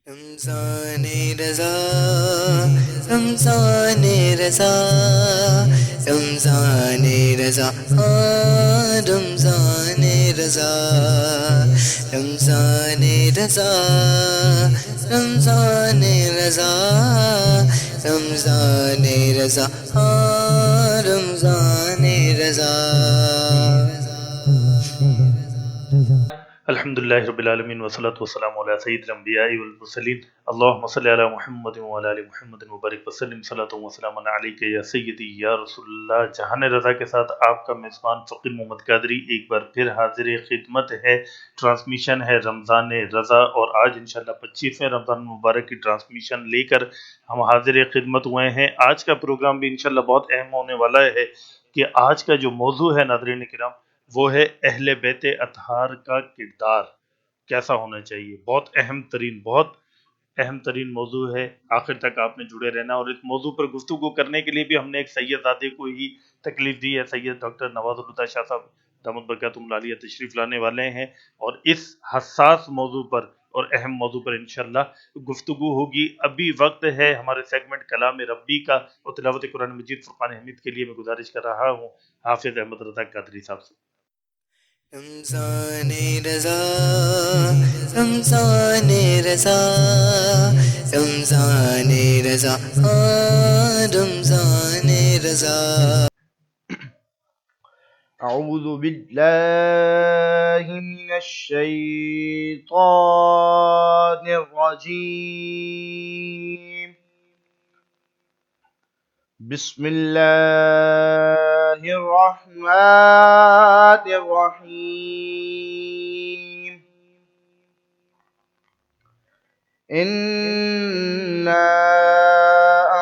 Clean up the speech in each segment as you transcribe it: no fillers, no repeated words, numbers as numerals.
رمضان رضا رمضان رضا رمضان رضا رمضان رضا رمضان رضا رمضان رضا رمضان رضا رمضان رضا الحمد لله رب العالمين والصلاة والسلام على سيد الأنبياء والمرسلين اللهم صل على محمد وعلى آل محمد وبارک وسلم صلاۃ وسلام علیک یا سیدی یا رسول اللہ۔ جہان رضا کے ساتھ آپ کا میزبان فقیر محمد قادری ایک بار پھر حاضر خدمت ہے۔ ٹرانسمیشن ہے رمضان رضا، اور آج انشاءاللہ 25ویں رمضان مبارک کی ٹرانسمیشن لے کر ہم حاضر خدمت ہوئے ہیں۔ آج کا پروگرام بھی انشاءاللہ بہت اہم ہونے والا ہے کہ آج کا جو موضوع ہے ناظرین کرام وہ ہے اہل بیت اطہار کا کردار کیسا ہونا چاہیے۔ بہت اہم ترین موضوع ہے، آخر تک آپ نے جڑے رہنا۔ اور اس موضوع پر گفتگو کرنے کے لیے بھی ہم نے ایک سید زادے کو ہی تکلیف دی ہے۔ سید ڈاکٹر نواز الہدیٰ شاہ صاحب دامت برکاتہم العالیہ تشریف لانے والے ہیں، اور اس حساس موضوع پر اور اہم موضوع پر انشاءاللہ گفتگو ہوگی۔ ابھی وقت ہے ہمارے سیگمنٹ کلام ربی کا، اور تلاوت قرآن مجید فرقان حمید کے لیے میں گزارش کر رہا ہوں حافظ احمد رضا قادری صاحب سے۔ رمضان رضا رمضان رضا رمضان رضا رمضان رضا۔ أعوذ بالله من الشيطان الرجيم. بسم الله الرحمن الرحيم. إنا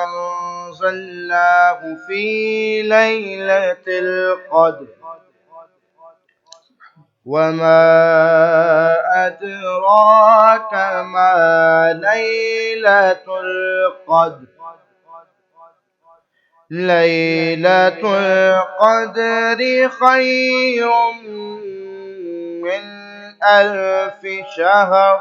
أنزلناه في ليلة القدر وما أدراك ما ليلة القدر. ليلة القدر خير من 1000 شهر.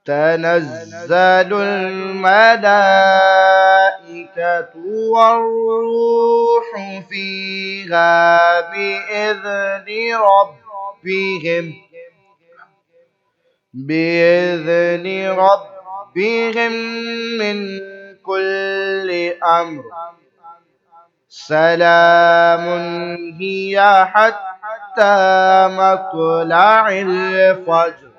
تنزل الملائكة والروح فيها بإذن ربهم من كل أمر. سلام هي حتى مطلع الفجر.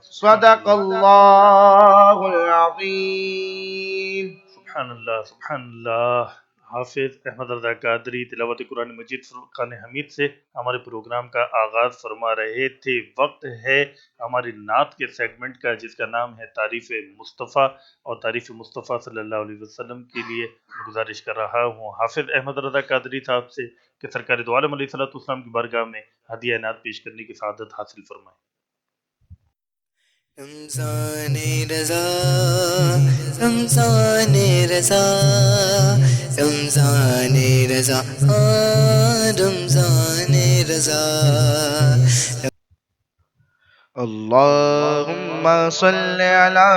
صدق اللہ العظیم. سبحان اللہ سبحان اللہ۔ حافظ احمد رضا قادری تلاوت قرآن مجید فرقان حمید سے ہمارے پروگرام کا آغاز فرما رہے تھے۔ وقت ہے ہماری نعت کے سیگمنٹ کا، جس کا نام ہے تعریف مصطفیٰ، اور تعریف مصطفیٰ صلی اللہ علیہ وسلم کے لیے گزارش کر رہا ہوں حافظ احمد رضا قادری صاحب سے کہ سرکار دو عالم علیہ السلام کی بارگاہ میں ہدیہ نعت پیش کرنے کی سعادت حاصل فرمائیں۔ رمضان رضا رمضان رضا رمضان رضا رمضان رضا۔ اللہم صل علی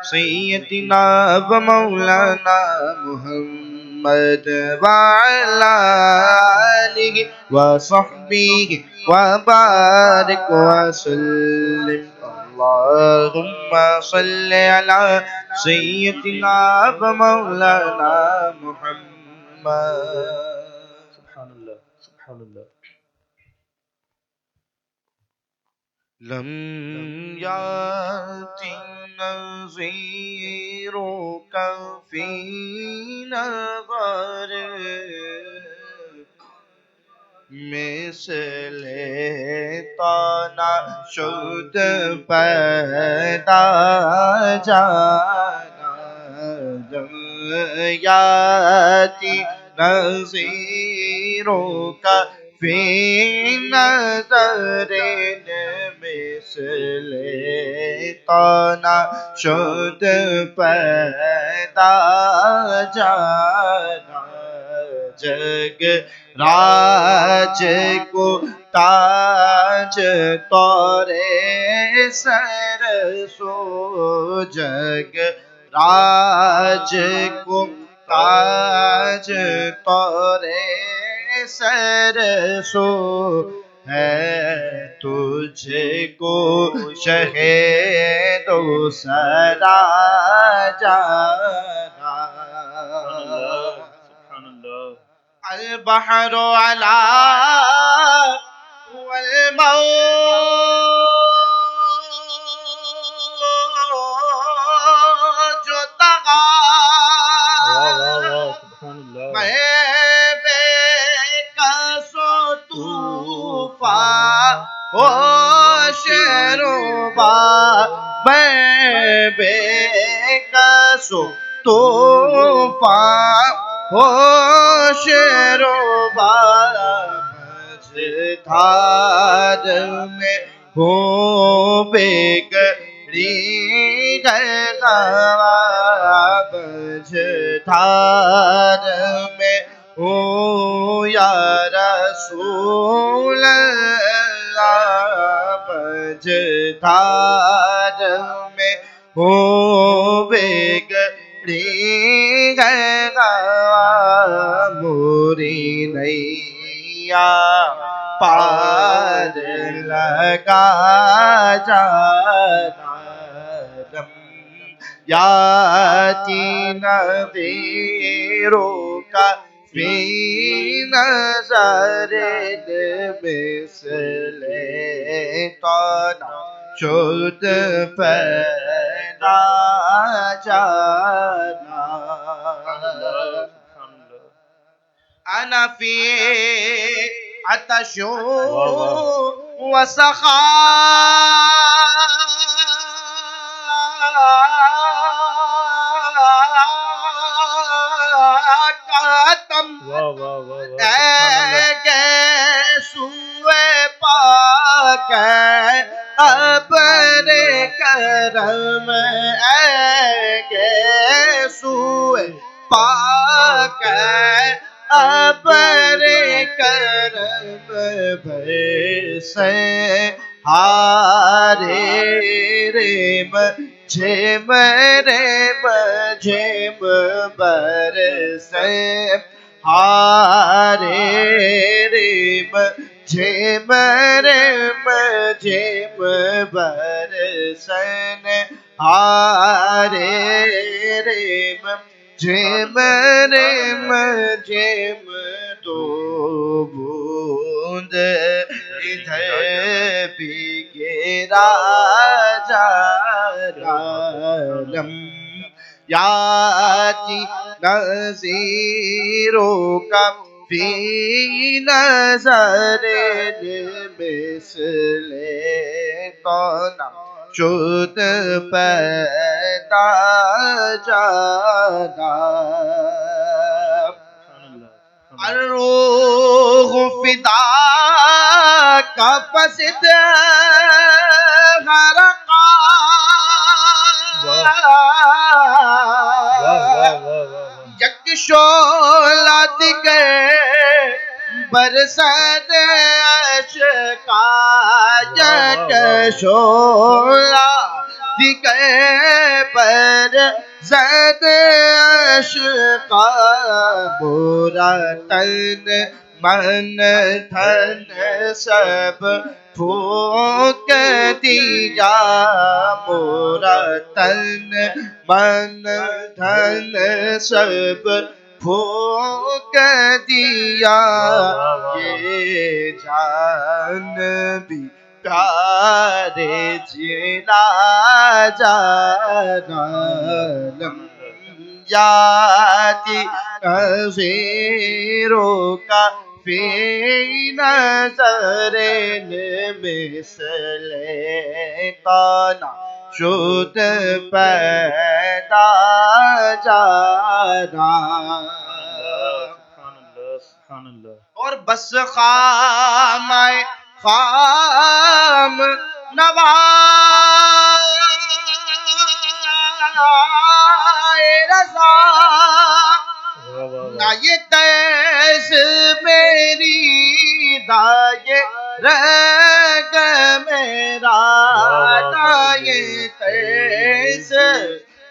سیدنا و مولانا محمد وعلی آلہ و صحبہ و بارک وسلم. اللہم صل علی سیدنا و مولانا محمد. سبحان اللہ سبحان اللہ۔ لم یاتی نظیرک فی نظر مثل تانا شد پیدا جانا. لم یاتی نظیرک فی نظر مثل تانا شد پیدا جانا. جگ راج کو تاج تورے سر سو جگ راج کو تاج تورے سر سو ہے تجھ کو شہ دو سرا جانا سبحان اللہ البحر علا والموج طغى سبحان اللہ میں بے کس و طوفان ہوش ربا میں بے کس و طوفان ہوش ربا مجھدار میں ہوں بگڑی گوا مجھدار میں ہوں یا رسول اللہ مجھدار میں ہوں بگڑی گوا موری نیا پار لگا جانا رم یاتی نظیروں کا فی نظر مثل تانا شد پیدا جانا انا فی عطش وسخاء سوئے پاک ابر کرم سوئے پاک ابر کرم برسے ہارے ریم جھم ریم جھم برسے ہارے ریم جھم ریم جھم برسن ہارے ریم جھم ریم جھم دو بوند ادھر بھی گرا جارم یاتی نظیروں کا فی نظر مثل تانا شد پیدا جانا الروح فدا کا پسد غرقا یک شعلہ دیگر برسد اشکا یک شعلہ دیگر برسد اشکا برا تن من دھن سب پھونک دیا برا تن من دھن سب پھونک دیا یہ جان بھی پیارے جلا جانا یاتی نظیروں کا فی نظر مثل تانا شد پیدا جانا اور بس خام خام نوائے رضا نہ یہ تیس میری دائے رنگ میرا نائے تیس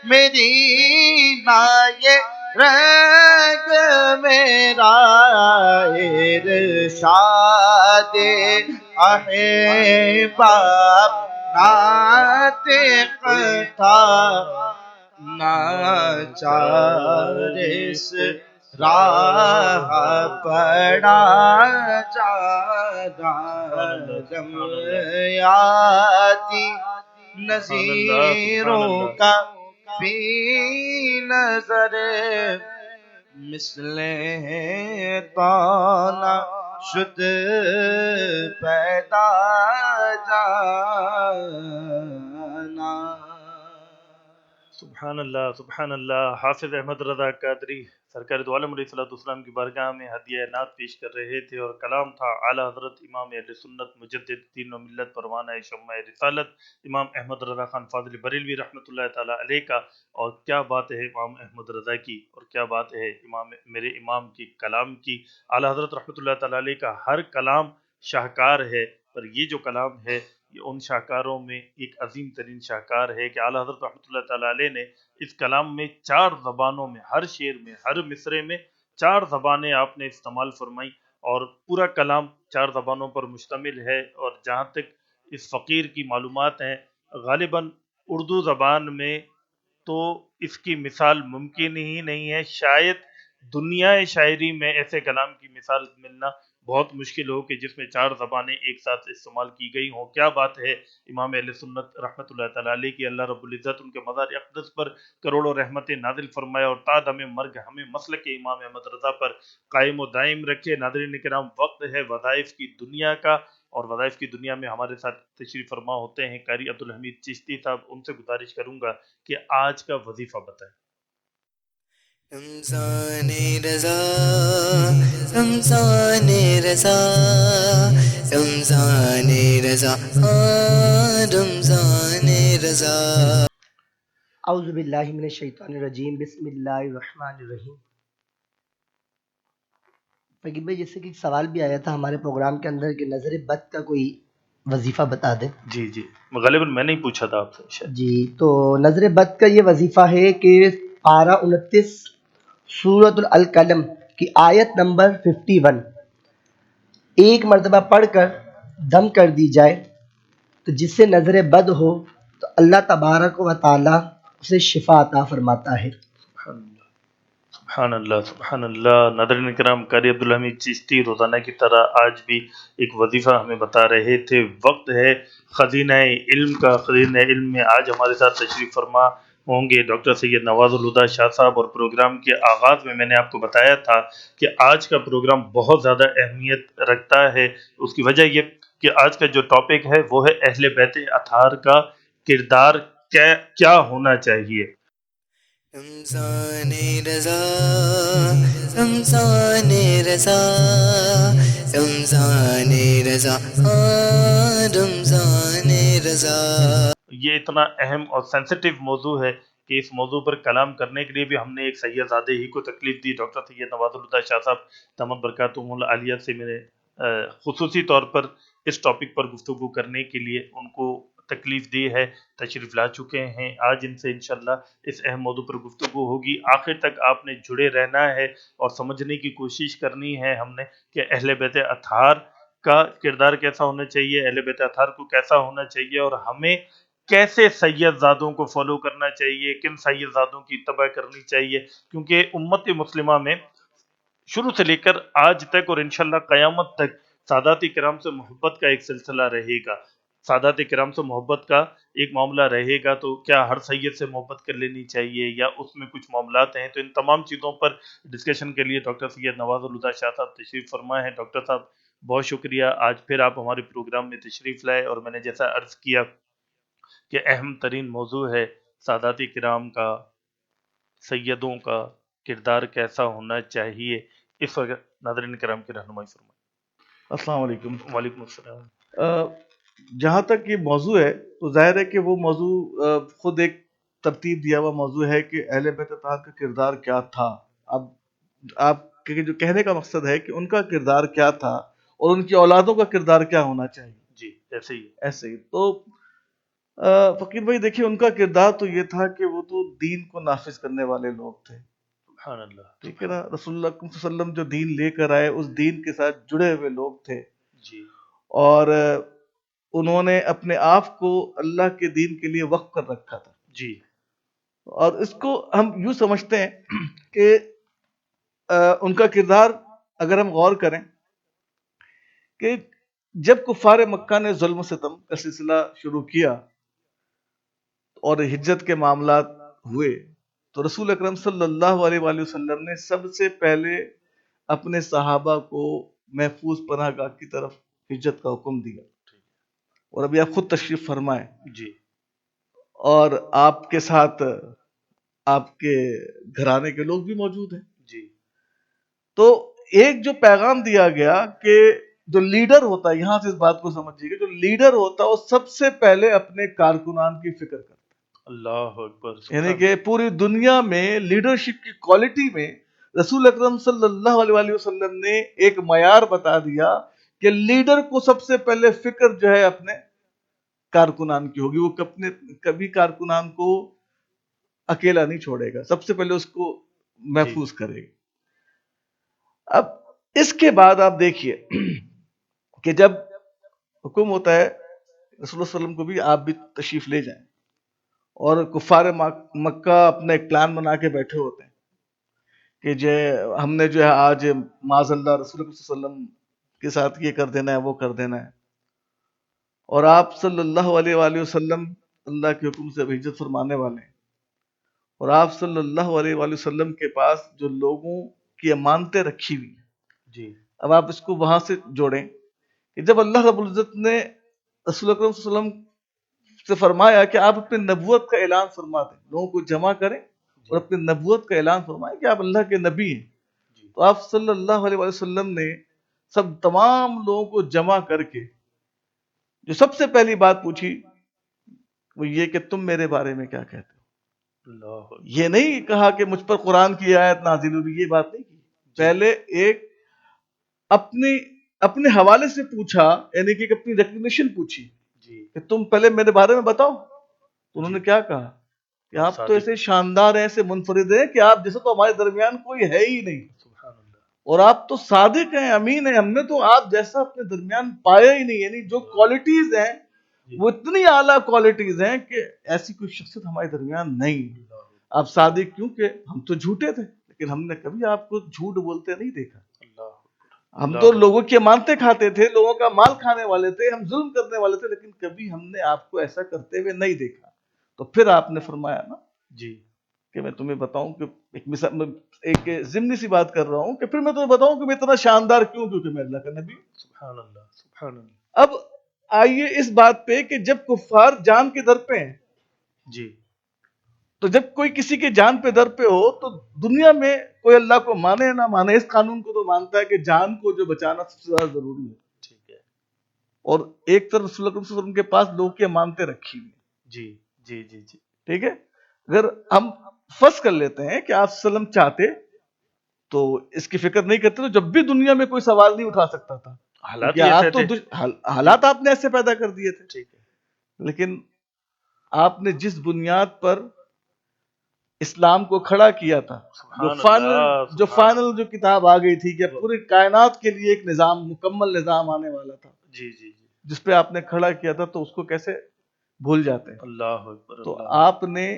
مدینہ یہ رنگ میرا ارشاد احباب ناطق تھا ناچارس راہ پڑا جانا جمعیاتی نظیروں کا فی نظر مثل تانا شد پیدا جانا. سبحان اللہ. حافظ احمد رضا قادری سرکار دو عالم علیہ الصلوۃ والسلام کی بارگاہ میں ہدیہ نعت پیش کر رہے تھے اور کلام تھا اعلیٰ حضرت امام اہل سنت مجدد دین و ملت پروانہ شمع رسالت امام احمد رضا خان فاضل بریلوی رحمۃ اللہ تعالیٰ علیہ کا. اور کیا بات ہے امام احمد رضا کی، اور کیا بات ہے میرے امام کی کلام کی. اعلیٰ حضرت رحمۃ اللہ تعالیٰ علیہ کا ہر کلام شاہکار ہے، پر یہ جو کلام ہے یہ ان شاہکاروں میں ایک عظیم ترین شاہکار ہے کہ اعلیٰ حضرت رحمۃ اللہ تعالیٰ علیہ نے اس کلام میں 4 زبانوں میں، ہر شعر میں، ہر مصرے میں 4 زبانیں آپ نے استعمال فرمائی، اور پورا کلام 4 زبانوں پر مشتمل ہے. اور جہاں تک اس فقیر کی معلومات ہیں، غالباً اردو زبان میں تو اس کی مثال ممکن ہی نہیں ہے. شاید دنیا شاعری میں ایسے کلام کی مثال ملنا بہت مشکل ہو کہ جس میں 4 زبانیں ایک ساتھ استعمال کی گئی ہوں. کیا بات ہے امام اہل سنت رحمۃ اللہ تعالیٰ علیہ کی. اللہ رب العزت ان کے مزار اقدس پر کروڑوں رحمتیں نازل فرمائے اور تا دم مرگ ہمیں مسلک امام احمد رضا پر قائم و دائم رکھے. ناظرین کرام، وقت ہے وظائف کی دنیا کا، اور وظائف کی دنیا میں ہمارے ساتھ تشریف فرما ہوتے ہیں قاری عبدالحمید چشتی صاحب. ان سے گزارش کروں گا کہ آج کا وظیفہ بتائیں. رمضان رضا رمضان رضا رمضان رضا رمضان رضا. اعوذ باللہ من الشیطان الرجیم، بسم اللہ الرحمن الرحیم. فقیر بھائی، جیسے کہ ایک سوال بھی آیا تھا ہمارے پروگرام کے اندر کہ نظر بد کا کوئی وظیفہ بتا دیں. جی غالباً میں نے ہی پوچھا تھا آپ سے شاید. جی، تو نظر بد کا یہ وظیفہ ہے کہ پارہ 29 سورۃ القلم کی آیت نمبر 51 ایک مرتبہ پڑھ کر دم کر دی جائے تو جس سے نظر بد ہو تو اللہ تبارک و تعالی اسے شفا عطا فرماتا ہے. سبحان اللہ. ناظرین کرام، قاری عبدالحمید چشتی روزانہ کی طرح آج بھی ایک وظیفہ ہمیں بتا رہے تھے. وقت ہے خزینہ علم کا. خزینہ علم میں آج ہمارے ساتھ تشریف فرما ہوں گے ڈاکٹر سید نواز الہدیٰ شاہ صاحب. اور پروگرام کے آغاز میں نے آپ کو بتایا تھا کہ آج کا پروگرام بہت زیادہ اہمیت رکھتا ہے. اس کی وجہ یہ کہ آج کا جو ٹاپک ہے وہ ہے اہل بیت اطہار کا کردار کیا ہونا چاہیے. رمضان رضا رمضان رضا رمضان رضا رمضان رضا. یہ اتنا اہم اور سینسٹیو موضوع ہے کہ اس موضوع پر کلام کرنے کے لیے بھی ہم نے ایک سید زادے ہی کو تکلیف دی. ڈاکٹر سید نواز الہدیٰ شاہ صاحب دامت برکاتہم العالیہ سے میں نے خصوصی طور پر اس ٹاپک پر گفتگو کرنے کے لیے ان کو تکلیف دی ہے. تشریف لا چکے ہیں. آج ان سے انشاءاللہ اس اہم موضوع پر گفتگو ہوگی. آخر تک آپ نے جڑے رہنا ہے اور سمجھنے کی کوشش کرنی ہے ہم نے کہ اہل بیت اطہار کا کردار کیسا ہونا چاہیے، اہل بیت اطہار کو کیسا ہونا چاہیے، اور ہمیں کیسے سید زادوں کو فالو کرنا چاہیے، کن سید زادوں کی اتباع کرنی چاہیے. کیونکہ امت مسلمہ میں شروع سے لے کر آج تک اور انشاءاللہ قیامت تک سادات کرام سے محبت کا ایک سلسلہ رہے گا. سادات کرام سے محبت کا ایک معاملہ رہے گا. تو کیا ہر سید سے محبت کر لینی چاہیے یا اس میں کچھ معاملات ہیں؟ تو ان تمام چیزوں پر ڈسکشن کے لیے ڈاکٹر سید نواز الہدیٰ شاہ صاحب تشریف فرما ہے. ڈاکٹر صاحب بہت شکریہ، آج پھر آپ ہمارے پروگرام میں تشریف لائے. اور میں نے جیسا عرض کیا کہ اہم ترین موضوع ہے سادات کرام کا، سیدوں کا کردار کیسا ہونا چاہیے. اس وقت ناظرین کرام کی رہنمائی فرمائیں. السلام علیکم. وعلیکم السلام. جہاں تک یہ موضوع ہے تو ظاہر ہے کہ وہ موضوع خود ایک ترتیب دیا ہوا موضوع ہے کہ اہل بیت اطہار کا کردار کیا تھا. اب آپ کے جو کہنے کا مقصد ہے کہ ان کا کردار کیا تھا، اور ان کی اولادوں کا کردار کیا ہونا چاہیے. جی ایسے ہی ایسے ہی تو فقیر بھائی دیکھیے ان کا کردار تو یہ تھا کہ وہ تو دین کو نافذ کرنے والے لوگ تھے. سبحان اللہ. ٹھیک ہے نا. رسول اللہ صلی اللہ علیہ وسلم جو دین لے کر آئے اس دین کے ساتھ جڑے ہوئے لوگ تھے جی اور انہوں نے اپنے آپ کو اللہ کے دین کے لیے وقف کر رکھا تھا. جی اور اس کو ہم یوں سمجھتے ہیں کہ ان کا کردار اگر ہم غور کریں کہ جب کفار مکہ نے ظلم و ستم کا سلسلہ شروع کیا اور ہجرت کے معاملات ہوئے تو رسول اکرم صلی اللہ علیہ وآلہ وسلم نے سب سے پہلے اپنے صحابہ کو محفوظ پناہ گاہ کی طرف ہجرت کا حکم دیا. اور ابھی آپ خود تشریف فرمائیں جی اور آپ کے ساتھ آپ کے گھرانے کے لوگ بھی موجود ہیں. جی تو ایک جو پیغام دیا گیا کہ جو لیڈر ہوتا ہے, یہاں سے اس بات کو سمجھیے کہ جو لیڈر ہوتا ہے وہ سب سے پہلے اپنے کارکنان کی فکر کرتا ہے. اللہ اکبر. یعنی کہ پوری دنیا میں لیڈرشپ کی کوالٹی میں رسول اکرم صلی اللہ علیہ وآلہ وسلم نے ایک معیار بتا دیا کہ لیڈر کو سب سے پہلے فکر جو ہے اپنے کارکنان کی ہوگی. وہ کبھی کارکنان کو اکیلا نہیں چھوڑے گا, سب سے پہلے اس کو محفوظ کرے گا. اب اس کے بعد آپ دیکھیے کہ جب حکم ہوتا ہے رسول اللہ صلی اللہ علیہ وسلم کو بھی آپ بھی تشریف لے جائیں اور کفار مکہ اپنا ایک پلان بنا کے بیٹھے ہوتے ہیں کہ جو ہم نے جو ہے آج معاذ اللہ رسول اللہ صلی اللہ علیہ وسلم کے ساتھ یہ کر دینا ہے وہ کر دینا ہے. اور آپ صلی اللہ علیہ وآلہ وسلم اللہ کے حکم سے ہجرت فرمانے والے ہیں اور آپ صلی اللہ علیہ وآلہ وسلم کے پاس جو لوگوں کی امانتیں رکھی ہوئی ہیں. جی اب آپ اس کو وہاں سے جوڑیں کہ جب اللہ رب العزت نے رسول اکرم صلی اللہ علیہ وسلم سے فرمایا کہ آپ اپنے نبوت کا اعلان فرما دیں, لوگوں کو جمع کریں اور اپنے نبوت کا اعلان فرمائیں کہ آپ اللہ کے نبی ہیں, تو آپ صلی اللہ علیہ وآلہ وسلم نے تمام لوگوں کو جمع کر کے جو سب سے پہلی بات پوچھی وہ یہ کہ تم میرے بارے میں کیا کہتے ہو. اللہ یہ نہیں کہا کہ مجھ پر قرآن کی آیت نازل ہوئی, یہ بات نہیں کی. پہلے ایک اپنے حوالے سے پوچھا, یعنی کہ اپنی ریکگنیشن پوچھی جی کہ تم پہلے میرے بارے میں بتاؤ. تو انہوں نے کیا کہا کہ آپ تو ایسے شاندار ہیں, ایسے منفرد ہیں کہ آپ جیسے تو ہمارے درمیان کوئی ہے ہی نہیں, سبحان اللہ. اور آپ تو صادق ہیں, امین ہیں, ہم نے تو آپ جیسا اپنے درمیان پایا ہی نہیں. یعنی جو کوالٹیز ہیں وہ اتنی اعلیٰ کوالٹیز ہیں کہ ایسی کوئی شخصیت ہمارے درمیان نہیں. آپ صادق کیوں کہ ہم تو جھوٹے تھے لیکن ہم نے کبھی آپ کو جھوٹ بولتے نہیں دیکھا. ہم تو لوگوں کی امانتیں کھاتے تھے, لوگوں کا مال کھانے والے تھے, ہم ظلم کرنے والے تھے, لیکن کبھی ہم نے آپ کو ایسا کرتے ہوئے نہیں دیکھا. تو پھر آپ نے فرمایا نا جی کہ میں تمہیں بتاؤں کہ ایک ضمنی سی بات کر رہا ہوں کہ پھر میں تمہیں بتاؤں کہ میں اتنا شاندار کیوں, کیونکہ میں اللہ کا نبی ہوں. سبحان اللہ سبحان اللہ. اب آئیے اس بات پہ کہ جب کفار جان کے در پہ ہیں, جی تو جب کوئی کسی کے جان پہ در پہ ہو تو دنیا میں کوئی اللہ کو مانے نہ مانے اس قانون کو تو مانتا ہے کہ جان کو جو بچانا سب سے زیادہ ضروری ہے. ٹھیک ہے. اور ایک طرف رسول اللہ صلی اللہ علیہ وسلم کے پاس لوگوں کی امانتیں رکھی ہوئی. جی جی جی جی ٹھیک ہے. اگر ہم فرض کر لیتے ہیں کہ آپ صلی اللہ علیہ وسلم چاہتے تو اس کی فکر نہیں کرتے تو جب بھی دنیا میں کوئی سوال نہیں اٹھا سکتا تھا. حالات آپ نے ایسے پیدا کر دیے تھے. ٹھیک ہے. لیکن آپ نے جس بنیاد پر اسلام کو کھڑا کیا تھا, جو فائنل کتاب آ گئی تھی کہ پوری کائنات کے لیے ایک نظام, مکمل نظام آنے والا تھا, جی جی جی جس پہ آپ نے کھڑا کیا تھا, تو اس کو کیسے بھول جاتے ہیں. اللہ اکبر. تو آپ نے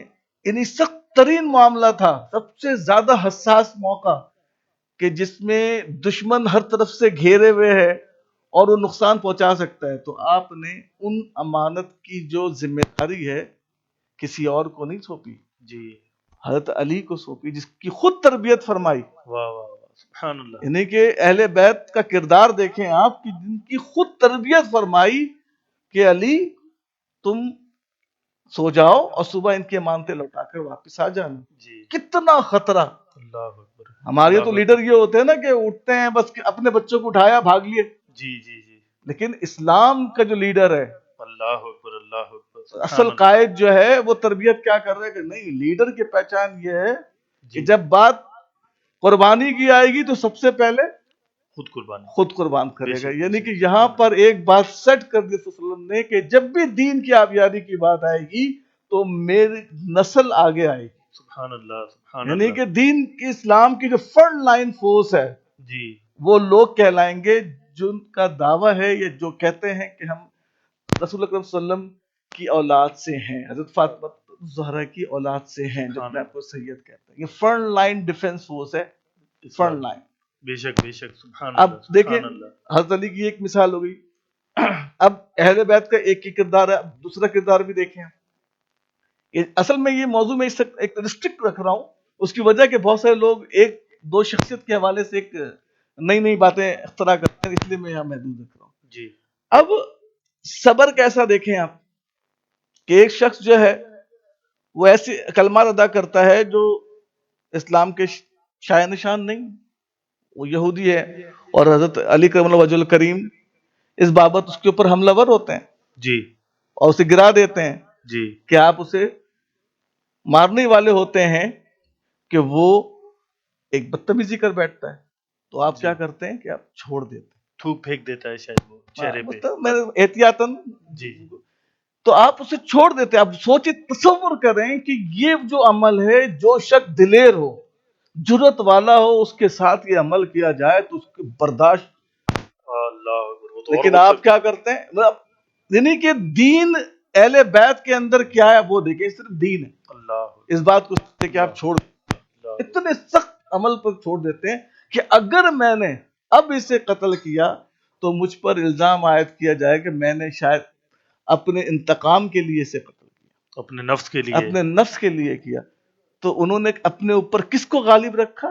انہی سخت ترین معاملہ تھا, سب سے زیادہ حساس موقع کہ جس میں دشمن ہر طرف سے گھیرے ہوئے ہے اور وہ نقصان پہنچا سکتا ہے, تو آپ نے ان امانت کی جو ذمہ داری ہے کسی اور کو نہیں سونپی, جی حضرت علی کو سونپی, جس کی خود تربیت فرمائی. واہ واہ واہ سبحان اللہ. یعنی کہ اہل بیت کا کردار دیکھیں آپ کی, جن کی خود تربیت فرمائی کہ علی تم سو جاؤ اور صبح ان کی امانتیں لوٹا کر واپس آ جانا. جی کتنا خطرہ. اللہ اکبر. ہمارے تو لیڈر یہ ہوتے ہیں نا کہ اٹھتے ہیں بس اپنے بچوں کو اٹھایا بھاگ لیے. جی جی جی. لیکن اسلام کا جو لیڈر ہے, اللہ اکبر اللہ اکبر, اصل قائد جو ہے وہ تربیت کیا کر رہے ہیں کہ نہیں, لیڈر کی پہچان یہ ہے کہ جب بات قربانی کی آئے گی تو سب سے پہلے خود قربان کرے بے گا. شک، یعنی کہ یہاں پر ایک بات سیٹ کر دی صلی اللہ علیہ وسلم نے کہ جب بھی دین کی آبیاری کی بات آئے گی تو میری نسل آگے آئے گی. سبحان اللہ سبحان یعنی اللہ. کہ دین کی اسلام کی جو فرنٹ لائن فورس ہے جی وہ لوگ کہلائیں گے جن کا دعویٰ ہے یا جو کہتے ہیں کہ ہم رسول اکرم صلی اللہ علیہ وسلم کی اولاد سے ہیں, حضرت فاطمہ زہرا کی اولاد سے ہیں, جو اپنے آپ کو سید کہتے ہیں. یہ فرنٹ لائن ڈیفنس فورس ہے, فرنٹ لائن. بے شک بے شک. سبحان اب اللہ دیکھیں سبحان اللہ. حضرت علی کی ایک مثال ہو گئی. اب اہل بیت کا ایک ہی کردار ہے, اب دوسرا کردار بھی دیکھیں. اصل میں یہ موضوع میں ایک ریسٹرکٹ رکھ رہا ہوں, اس کی وجہ کہ بہت سارے لوگ ایک دو شخصیت کے حوالے سے ایک نئی باتیں اختراع کرتے ہیں, اس لیے میں یہاں محدود رکھ رہا ہوں. جی اب صبر کیسا دیکھیں آپ کہ ایک شخص جو ہے وہ ایسی کلمات ادا کرتا ہے جو اسلام کے شایع نشان نہیں, وہ یہودی ہے, اور حضرت علی کرم اللہ وجہ الکریم اس بابت اس کے اوپر حملہ ور ہوتے ہیں جی اور اسے گرا دیتے ہیں جی کہ آپ اسے مارنے والے ہوتے ہیں کہ وہ ایک بدتمیزی کر بیٹھتا ہے, تو آپ کیا کرتے ہیں کہ آپ چھوڑ دیتے ہیں, تھوک پھینک دیتا ہے شاید وہ چہرے پہ. میں احتیاطاً, جی تو آپ اسے چھوڑ دیتے ہیں. آپ سوچیں, تصور کریں کہ یہ جو عمل ہے, جو شخص دلیر ہو, جرت والا ہو, اس کے ساتھ یہ عمل کیا جائے تو اس کی برداشت. اللہ اکبر. وہ تو اور لیکن غصے آپ کیا کرتے ہیں, یعنی کہ دین اہل بیت کے اندر کیا ہے وہ دیکھیں, صرف دین ہے. اللہ اس بات کو سمجھتے کہ آپ چھوڑ اللہ. اتنے سخت عمل پر چھوڑ دیتے ہیں کہ اگر میں نے اب اسے قتل کیا تو مجھ پر الزام عائد کیا جائے کہ میں نے شاید اپنے انتقام کے لیے اسے قتل کیا, اپنے نفس کے لیے. اپنے نفس کے لیے کیا. تو انہوں نے اپنے اوپر کس کو غالب رکھا؟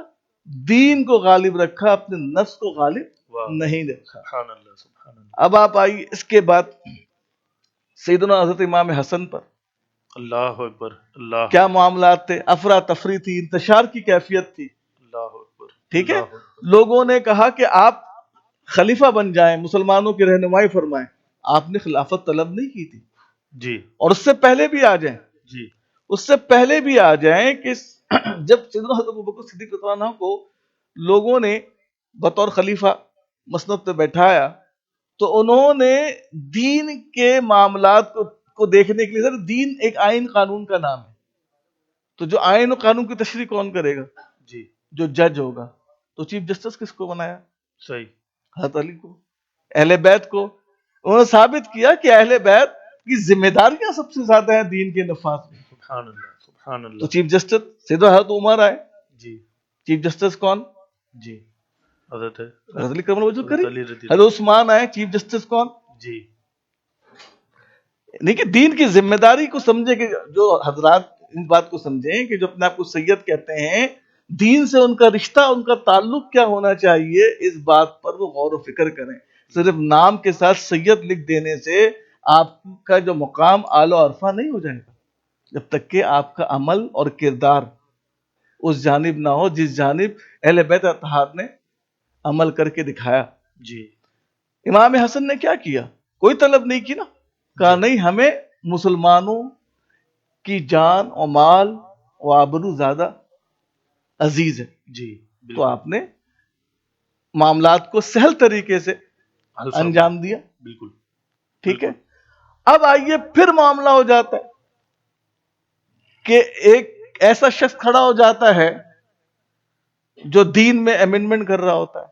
دین کو غالب رکھا, اپنے نفس کو غالب واہ. نہیں رکھا. سبحان اللہ سبحان اللہ. اب آپ آئیے اس کے بعد سیدنا حضرت امام حسن پر اللہ اکبر. اللہ کیا معاملات تھے, افراتفری تھی, انتشار کی کیفیت تھی. اللہ اکبر. ٹھیک ہے, اللہ اکبر. لوگوں نے کہا کہ آپ خلیفہ بن جائیں, مسلمانوں کی رہنمائی فرمائیں. آپ نے خلافت طلب نہیں کی تھی, جی اور اس سے پہلے بھی آ جائیں, جی اس سے پہلے بھی آ جائیں کہ جب سیدنا حضرت ابوبکر صدیق رضی اللہ عنہ کو لوگوں نے بطور خلیفہ مسند پہ بیٹھایا تو انہوں نے دین کے معاملات کو دیکھنے کے لیے, سر دین ایک آئین قانون کا نام ہے, تو جو آئین و قانون کی تشریح کون کرے گا؟ جی جو جج ہوگا. تو چیف جسٹس کس کو بنایا؟ صحیح. حضرت علی کو. اہل بیت کو انہوں نے ثابت کیا کہ اہل بیت کی ذمہ داریاں سب سے زیادہ ہیں دین کے نفاذ میں. سبحان اللہ سبحان تو اللہ. چیف جسٹس سیدھا حضرت عمر آئے. جی چیف جسٹس کون؟ جی حضرت حضرت علی کرم اللہ وجہ حضرت الکریم. علی رضی حضرت عثمان آئے. چیف جسٹس کون؟ جی نہیں کہ دین کی ذمہ داری کو سمجھے, کہ جو حضرات اس بات کو سمجھیں کہ جو اپنے آپ کو سید کہتے ہیں, دین سے ان کا رشتہ, ان کا تعلق کیا ہونا چاہیے, اس بات پر وہ غور و فکر کریں. صرف نام کے ساتھ سید لکھ دینے سے آپ کا جو مقام اعلی و عرفہ نہیں ہو جائے گا, جب تک کہ آپ کا عمل اور کردار اس جانب نہ ہو جس جانب اہل بیت اطہار نے عمل کر کے دکھایا. جی امام حسن نے کیا کیا؟ کوئی طلب نہیں کی نا, کہا نہیں, ہمیں مسلمانوں کی جان اور مال و آبرو زیادہ عزیز ہے. جی تو آپ نے معاملات کو سہل طریقے سے حل فرمایا. انجام دیا. بالکل. ٹھیک ہے, اب آئیے پھر معاملہ ہو جاتا ہے کہ ایک ایسا شخص کھڑا ہو جاتا ہے جو دین میں امینڈمنٹ کر رہا ہوتا ہے,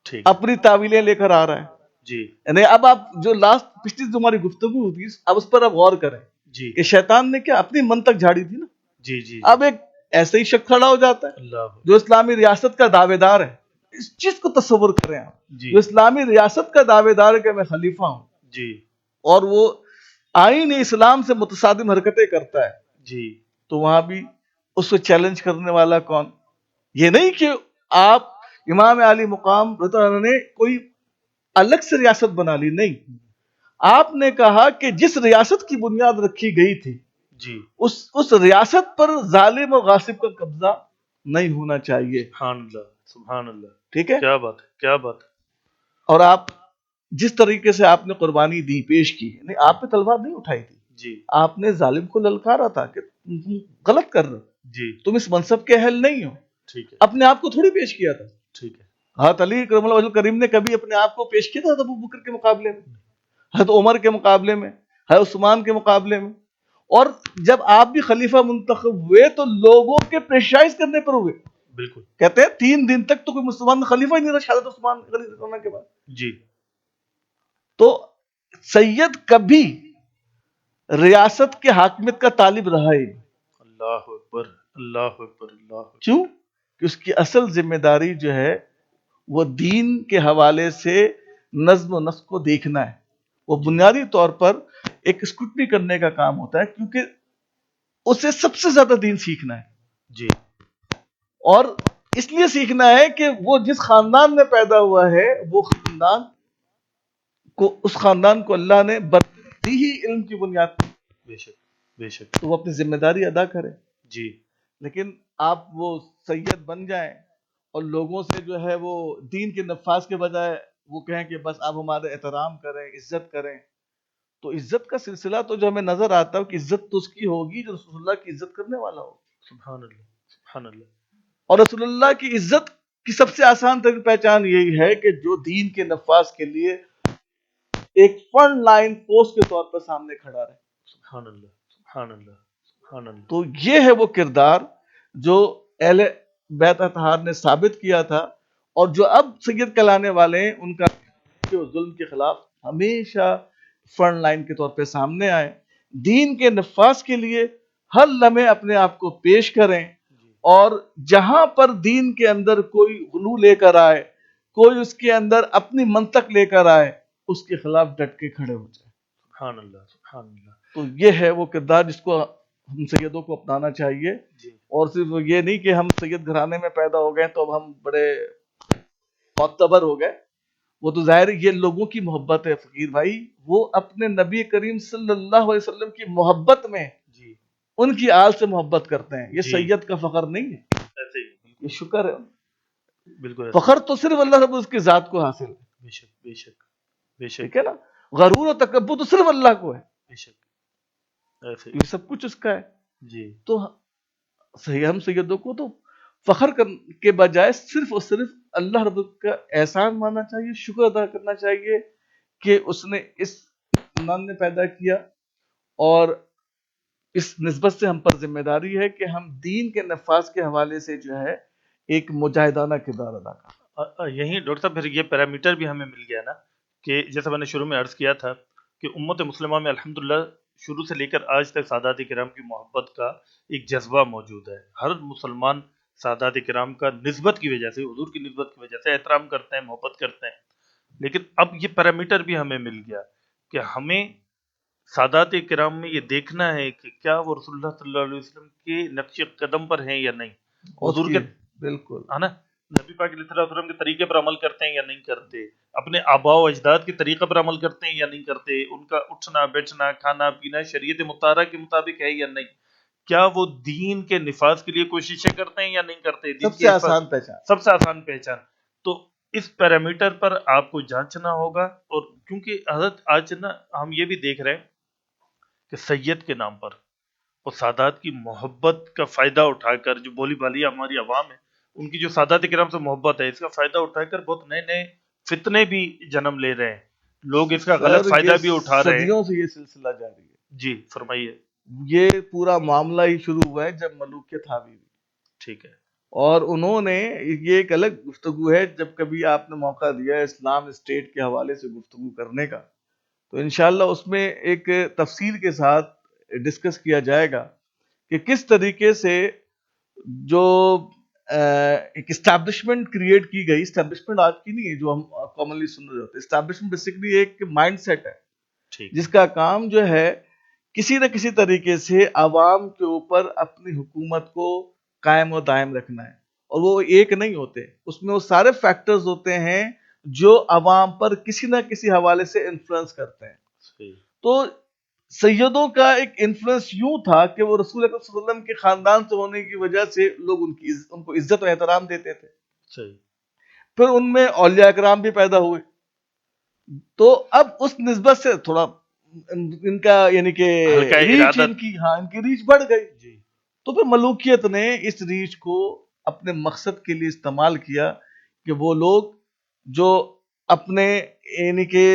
ٹھیک. اپنی تعویلیں لے کر آ رہا ہے. جی یعنی اب آپ جو لاسٹ پچھلی جو ہماری گفتگو ہوتی ہے اب اس پر آپ غور کریں جی کہ شیطان نے کیا اپنی من تک جھاڑی تھی نا. جی جی اب ایک ایسا ہی شخص کھڑا ہو جاتا ہے اللہ جو اسلامی ریاست کا دعوے دار ہے. اس چیز کو تصور کریں آپ, جی جو اسلامی ریاست کا دعوے دار ہے کہ میں خلیفہ ہوں, جی اور وہ آئین اسلام سے متصادم حرکتیں کرتا ہے, جی تو وہاں بھی اس کو چیلنج کرنے والا کون؟ یہ نہیں کہ آپ امام علی مقام رضی اللہ عنہ نے کوئی الگ سے ریاست بنا لی, نہیں, آپ نے کہا کہ جس ریاست کی بنیاد رکھی گئی تھی جی اس ریاست پر ظالم و غاصب کا قبضہ نہیں ہونا چاہیے. سبحان اللہ سبحان اللہ. ٹھیک ہے, کیا بات ہے کیا بات ہے. اور آپ جس طریقے سے آپ نے قربانی دی, پیش کی, نہیں آپ نے تلوار نہیں اٹھائی تھی, جی آپ نے ظالم کو للکارا تھا کہ تم غلط کر رہے ہو, جی تم اس منصب کے اہل نہیں ہو, ٹھیک ہے اپنے آپ کو تھوڑی پیش کیا تھا. ٹھیک ہے. حضرت علی کرم اللہ وجہ کریم نے کبھی اپنے آپ کو پیش کیا تھا ابو بکر کے مقابلے میں، حضرت عمر کے مقابلے میں، حضرت عثمان کے مقابلے میں؟ اور جب آپ بھی خلیفہ منتخب ہوئے تو لوگوں کے پریشرائز کرنے پر ہوئے. بالکل کہتے ہیں 3 دن تک تو کوئی مسلمان خلیفہ ہی نہیں رہا شہادت عثمان خلیفہ ہونے کے بعد. جی. تو سید کبھی ریاست کے حاکمیت کا طالب رہا ہی نہیں. اللہ اکبر اللہ اکبر اللہ اکبر. کیوں؟ کہ اس کی اصل ذمہ داری جو ہے وہ دین کے حوالے سے نظم و نسق کو دیکھنا ہے. وہ بنیادی طور پر ایک اسکروٹنی کرنے کا کام ہوتا ہے، کیونکہ اسے سب سے زیادہ دین سیکھنا ہے. جی. اور اس لیے سیکھنا ہے کہ وہ جس خاندان میں پیدا ہوا ہے وہ اس خاندان کو اللہ نے دی ہی علم کی بنیاد پر. بے شک بے شک. تو وہ اپنی ذمہ داری ادا کرے. جی. لیکن آپ وہ سید بن جائیں اور لوگوں سے جو ہے وہ دین کے نفاذ کے بجائے وہ کہیں کہ بس آپ ہمارے احترام کریں، عزت کریں. تو عزت کا سلسلہ تو جو ہمیں نظر آتا ہے کہ عزت تو اس کی ہوگی جو رسول اللہ کی عزت کرنے والا ہو. سبحان اللہ سبحان اللہ. اور رسول اللہ کی عزت کی سب سے آسان ترین پہچان یہی ہے کہ جو دین کے نفاذ کے لیے ایک فرنٹ لائن پوسٹ کے طور پر سامنے کھڑا رہے. سبحان اللہ سبحان اللہ سبحان اللہ. تو یہ ہے وہ کردار جو اہل بیت اطہار نے ثابت کیا تھا، اور جو اب سید کہلانے والے ہیں ان کا جو ظلم کے خلاف ہمیشہ فرنٹ لائن کے طور پہ سامنے آئے، دین کے نفاذ کے لیے ہر لمحے اپنے آپ کو پیش کریں، اور جہاں پر دین کے اندر کوئی غلو لے کر آئے، کوئی اس کے اندر اپنی منطق لے کر آئے، اس کے خلاف ڈٹ کے کھڑے ہو جائیں. سبحان اللہ سبحان اللہ. تو یہ ہے وہ کردار جس کو ہم سیدوں کو اپنانا چاہیے. جی. اور صرف یہ نہیں کہ ہم سید گھرانے میں پیدا ہو گئے تو اب ہم بڑے معتبر ہو گئے. وہ تو ظاہر ہے یہ لوگوں کی محبت ہے فقیر بھائی، وہ اپنے نبی کریم صلی اللہ علیہ وسلم کی محبت میں جی. ان کی آل سے محبت کرتے ہیں. یہ جی. سید کا فخر نہیں ہے، ایسے ہی. یہ شکر ہے. بالکل ایسے. فخر تو صرف اللہ رب اس کی ذات کو حاصل ہے. بے شک بے شک بے شک. ٹھیک ہے نا؟ غرور و تکبر تو صرف اللہ کو ہے، بے شک. ایسے ہی. یہ سب کچھ اس کا ہے. جی. تو ہم سیدوں کو تو فخر کے بجائے صرف اور صرف اللہ رب کا احسان ماننا چاہیے، شکر ادا کرنا چاہیے کہ اس نے اس ایمان میں پیدا کیا، اور اس نسبت سے ہم پر ذمہ داری ہے کہ ہم دین کے نفاذ کے حوالے سے جو ہے ایک مجاہدانہ کردار ادا کریں. یہی ڈاکٹر صاحب پھر یہ پیرامیٹر بھی ہمیں مل گیا نا کہ جیسا میں نے شروع میں عرض کیا تھا کہ امت مسلمہ میں الحمدللہ شروع سے لے کر آج تک سادات کرام کی محبت کا ایک جذبہ موجود ہے. ہر مسلمان سادات کرام کا نسبت کی وجہ سے، حضور کی نسبت کی وجہ سے احترام کرتے ہیں، محبت کرتے ہیں. لیکن اب یہ پیرامیٹر بھی ہمیں مل گیا کہ ہمیں سادات کرام میں یہ دیکھنا ہے کہ کیا وہ رسول اللہ صلی اللہ علیہ وسلم کے نقش قدم پر ہیں یا نہیں، حضور کے بالکل ہے نا، نبی پاک علیہ السلام کے طریقے پر عمل کرتے ہیں یا نہیں کرتے، اپنے آباء و اجداد کے طریقے پر عمل کرتے ہیں یا نہیں کرتے، ان کا اٹھنا بیٹھنا کھانا پینا شریعت مطہرہ کے مطابق ہے یا نہیں، کیا وہ دین کے نفاذ کے لیے کوششیں کرتے ہیں یا نہیں کرتے. سب سے آسان پہچان، سب سے آسان پہچان. تو اس پیرامیٹر پر آپ کو جانچنا ہوگا. اور کیونکہ حضرت آج نا ہم یہ بھی دیکھ رہے ہیں کہ سید کے نام پر اور سادات کی محبت کا فائدہ اٹھا کر جو بولی بالی ہماری عوام ہے، ان کی جو سادات کرام سے محبت ہے، اس کا فائدہ اٹھا کر بہت نئے نئے فتنے بھی جنم لے رہے ہیں. لوگ اس کا غلط فائدہ بھی اٹھا رہے ہیں. صدیوں سے یہ سلسلہ جاری ہے. جی فرمائیے. یہ پورا معاملہ ہی شروع ہوا ہے جب ملوکیت حاوی ہوئی. ٹھیک ہے. اور انہوں نے یہ ایک الگ گفتگو ہے، جب کبھی آپ نے موقع دیا ہے اسلام اسٹیٹ کے حوالے سے گفتگو کرنے کا تو انشاءاللہ اس میں ایک تفصیل کے ساتھ ڈسکس کیا جائے گا کہ کس طریقے سے جو ایک اسٹیبلشمنٹ کریٹ کی گئی. اسٹیبلشمنٹ آج کی نہیں ہے جو ہم کامنلی سن رہے ہوتے. اسٹیبلشمنٹ بیسیکلی ایک مائنڈ سیٹ ہے جس کا کام جو ہے کسی نہ کسی طریقے سے عوام کے اوپر اپنی حکومت کو قائم و دائم رکھنا ہے. اور وہ ایک نہیں ہوتے، اس میں وہ سارے فیکٹرز ہوتے ہیں جو عوام پر کسی نہ کسی حوالے سے انفلوئنس کرتے ہیں. تو سیدوں کا ایک انفلوئنس یوں تھا کہ وہ رسول اکرم صلی اللہ علیہ وسلم کے خاندان سے ہونے کی وجہ سے لوگ ان کو عزت و احترام دیتے تھے. پھر ان میں اولیاء اکرام بھی پیدا ہوئے. تو اب اس نسبت سے تھوڑا ان کا یعنی کہ ریچ ان کی ریچ بڑھ گئی. تو پھر ملوکیت نے اس ریچ کو اپنے مقصد کے لیے استعمال کیا کہ وہ لوگ جو اپنے یعنی کہ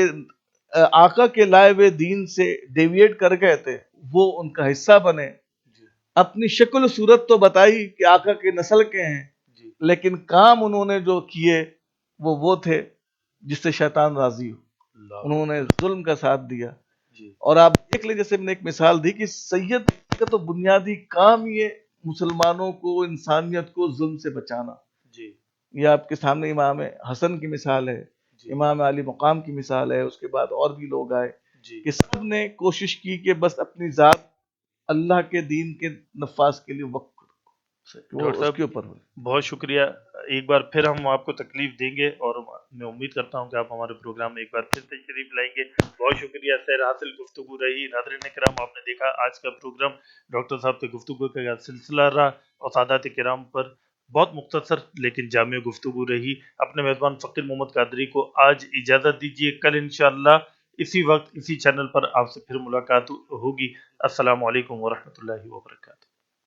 آقا کے لائے ہوئے دین سے ڈیویٹ کر گئے تھے وہ ان کا حصہ بنے. اپنی شکل و صورت تو بتائی کہ آقا کے نسل کے ہیں، لیکن کام انہوں نے جو کیے وہ تھے جس سے شیطان راضی ہو. انہوں نے ظلم کا ساتھ دیا. اور آپ دیکھ لیں، جیسے میں نے ایک مثال دی کہ سید کا تو بنیادی کام یہ مسلمانوں کو، انسانیت کو ظلم سے بچانا. یہ آپ کے سامنے امام حسن کی مثال ہے، امام علی مقام کی مثال ہے، اس کے بعد اور بھی لوگ آئے کہ سب نے کوشش کی کہ بس اپنی ذات اللہ کے دین کے نفاذ کے لیے وقف کرو، وہ اس کے اوپر ہو. بہت شکریہ. ایک بار پھر ہم آپ کو تکلیف دیں گے اور میں امید کرتا ہوں کہ آپ ہمارے پروگرام میں ایک بار پھر تشریف لائیں گے. بہت شکریہ. سیر حاصل گفتگو رہی. ناظرین کرام، آپ نے دیکھا آج کا پروگرام ڈاکٹر صاحب کے گفتگو کا سلسلہ رہا اور سادات کرام پر بہت مختصر لیکن جامع گفتگو رہی. اپنے میزبان فقیر محمد قادری کو آج اجازت دیجیے. کل انشاءاللہ اسی وقت اسی چینل پر آپ سے پھر ملاقات ہوگی. السلام علیکم ورحمۃ اللہ وبرکاتہ.